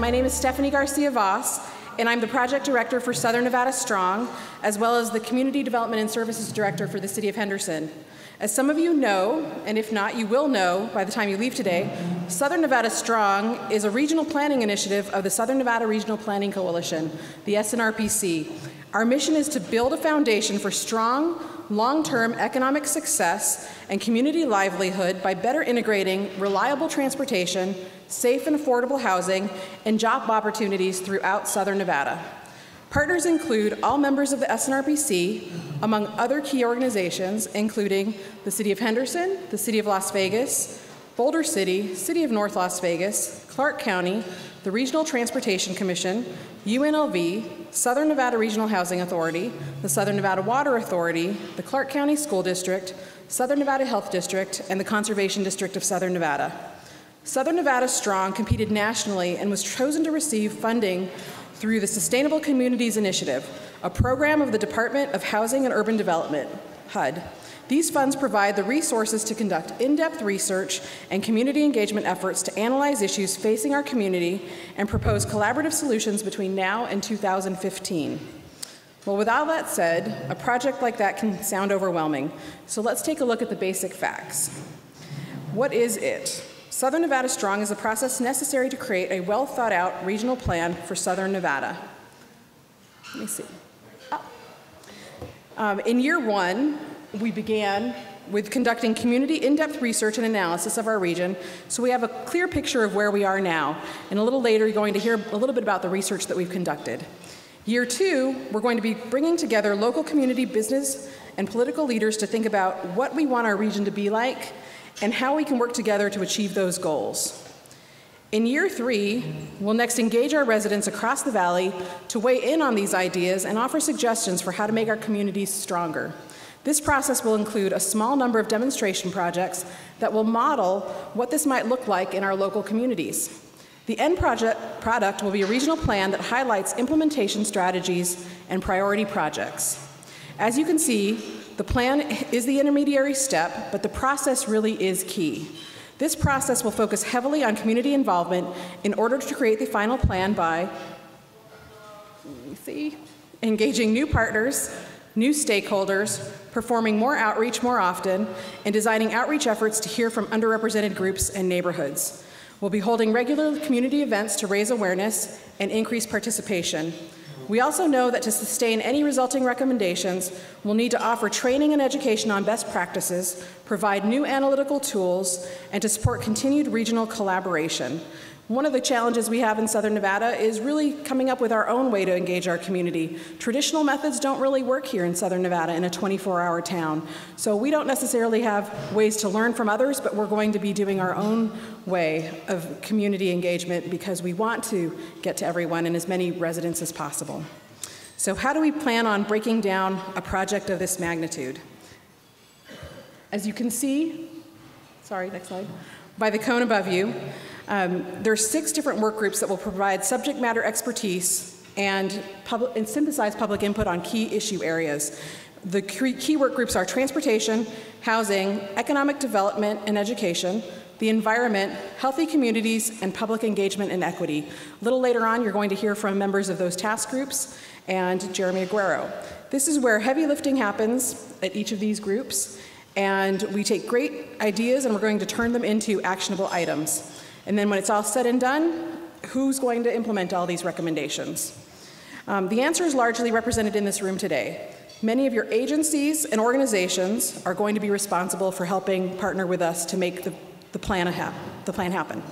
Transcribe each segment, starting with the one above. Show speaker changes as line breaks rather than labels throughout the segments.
my name is Stephanie Garcia-Vause, and I'm the Project Director for Southern Nevada Strong, as well as the Community Development and Services Director for the City of Henderson. As some of you know, and if not, you will know by the time you leave today, Southern Nevada Strong is a regional planning initiative of the Southern Nevada Regional Planning Coalition, the SNRPC. Our mission is to build a foundation for strong, long-term economic success and community livelihood by better integrating reliable transportation, safe and affordable housing, and job opportunities throughout Southern Nevada. Partners include all members of the SNRPC, among other key organizations, including the City of Henderson, the City of Las Vegas, Boulder City, City of North Las Vegas, Clark County, the Regional Transportation Commission, UNLV, Southern Nevada Regional Housing Authority, the Southern Nevada Water Authority, the Clark County School District, Southern Nevada Health District, and the Conservation District of Southern Nevada. Southern Nevada Strong competed nationally and was chosen to receive funding through the Sustainable Communities Initiative, a program of the Department of Housing and Urban Development, HUD. These funds provide the resources to conduct in-depth research and community engagement efforts to analyze issues facing our community and propose collaborative solutions between now and 2015. Well, with all that said, a project like that can sound overwhelming. So let's take a look at the basic facts. What is it? Southern Nevada Strong is a process necessary to create a well-thought-out regional plan for Southern Nevada. Let me see. In year one, we began with conducting community in-depth research and analysis of our region, so we have a clear picture of where we are now. And a little later, you're going to hear a little bit about the research that we've conducted. Year two, we're going to be bringing together local community, business, and political leaders to think about what we want our region to be like and how we can work together to achieve those goals. In year three, we'll next engage our residents across the valley to weigh in on these ideas and offer suggestions for how to make our communities stronger. This process will include a small number of demonstration projects that will model what this might look like in our local communities. The end product will be a regional plan that highlights implementation strategies and priority projects. As you can see, the plan is the intermediary step, but the process really is key. This process will focus heavily on community involvement in order to create the final plan by, engaging new partners, new stakeholders, performing more outreach more often, and designing outreach efforts to hear from underrepresented groups and neighborhoods. We'll be holding regular community events to raise awareness and increase participation. We also know that to sustain any resulting recommendations, we'll need to offer training and education on best practices, provide new analytical tools, and to support continued regional collaboration. One of the challenges we have in Southern Nevada is really coming up with our own way to engage our community. Traditional methods don't really work here in Southern Nevada in a 24-hour town. So we don't necessarily have ways to learn from others, but we're going to be doing our own way of community engagement because we want to get to everyone and as many residents as possible. So how do we plan on breaking down a project of this magnitude? As you can see, next slide, by the cone above you, there are 6 different work groups that will provide subject matter expertise and synthesize public input on key issue areas. The key work groups are transportation, housing, economic development and education, the environment, healthy communities, and public engagement and equity. A little later on, you're going to hear from members of those task groups and Jeremy Aguero. This is where heavy lifting happens at each of these groups, and we take great ideas and we're going to turn them into actionable items. And then when it's all said and done, who's going to implement all these recommendations? The answer is largely represented in this room today. Many of your agencies and organizations are going to be responsible for helping partner with us to make the plan happen.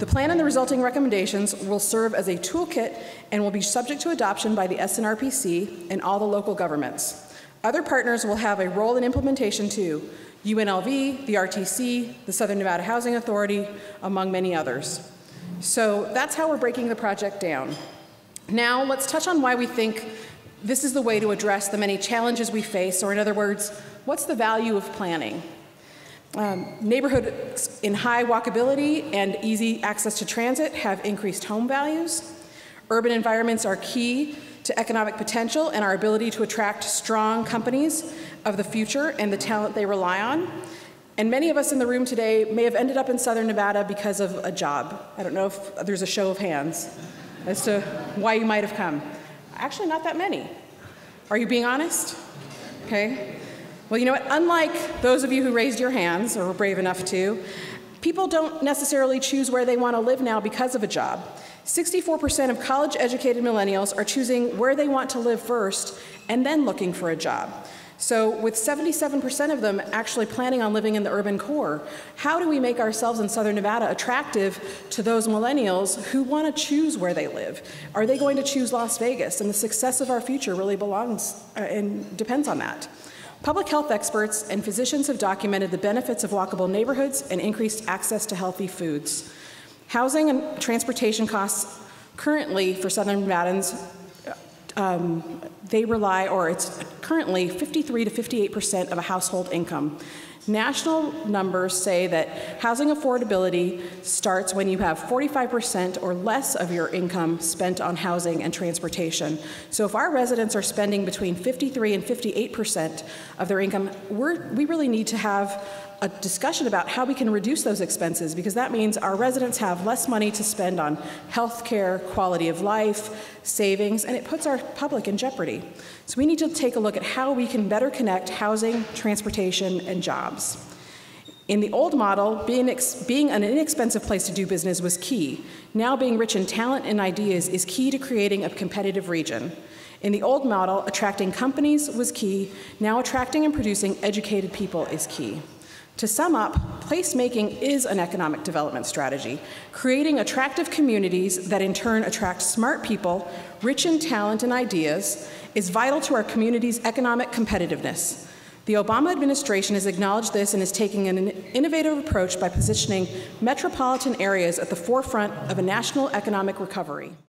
The plan and the resulting recommendations will serve as a toolkit and will be subject to adoption by the SNRPC and all the local governments. Other partners will have a role in implementation too. UNLV, the RTC, the Southern Nevada Housing Authority, among many others. So that's how we're breaking the project down. Now let's touch on why we think this is the way to address the many challenges we face, or in other words, what's the value of planning? Neighborhoods in high walkability and easy access to transit have increased home values. Urban environments are key to economic potential and our ability to attract strong companies of the future and the talent they rely on. And many of us in the room today may have ended up in Southern Nevada because of a job. I don't know if there's a show of hands as to why you might have come. Actually, not that many. Are you being honest? Okay. Well, you know what? Unlike those of you who raised your hands, or were brave enough to, people don't necessarily choose where they want to live now because of a job. 64% of college-educated millennials are choosing where they want to live first and then looking for a job. So with 77% of them actually planning on living in the urban core, how do we make ourselves in Southern Nevada attractive to those millennials who want to choose where they live? Are they going to choose Las Vegas? And the success of our future really belongs and depends on that. Public health experts and physicians have documented the benefits of walkable neighborhoods and increased access to healthy foods. Housing and transportation costs currently for Southern Nevadans, it's currently 53 to 58% of a household income. National numbers say that housing affordability starts when you have 45% or less of your income spent on housing and transportation. So if our residents are spending between 53 and 58% of their income, we really need to have a discussion about how we can reduce those expenses, because that means our residents have less money to spend on health care, quality of life, savings, and it puts our public in jeopardy. So we need to take a look at how we can better connect housing, transportation, and jobs. In the old model, being an inexpensive place to do business was key. Now being rich in talent and ideas is key to creating a competitive region. In the old model, attracting companies was key. Now attracting and producing educated people is key. To sum up, placemaking is an economic development strategy. Creating attractive communities that in turn attract smart people, rich in talent and ideas, is vital to our community's economic competitiveness. The Obama administration has acknowledged this and is taking an innovative approach by positioning metropolitan areas at the forefront of a national economic recovery.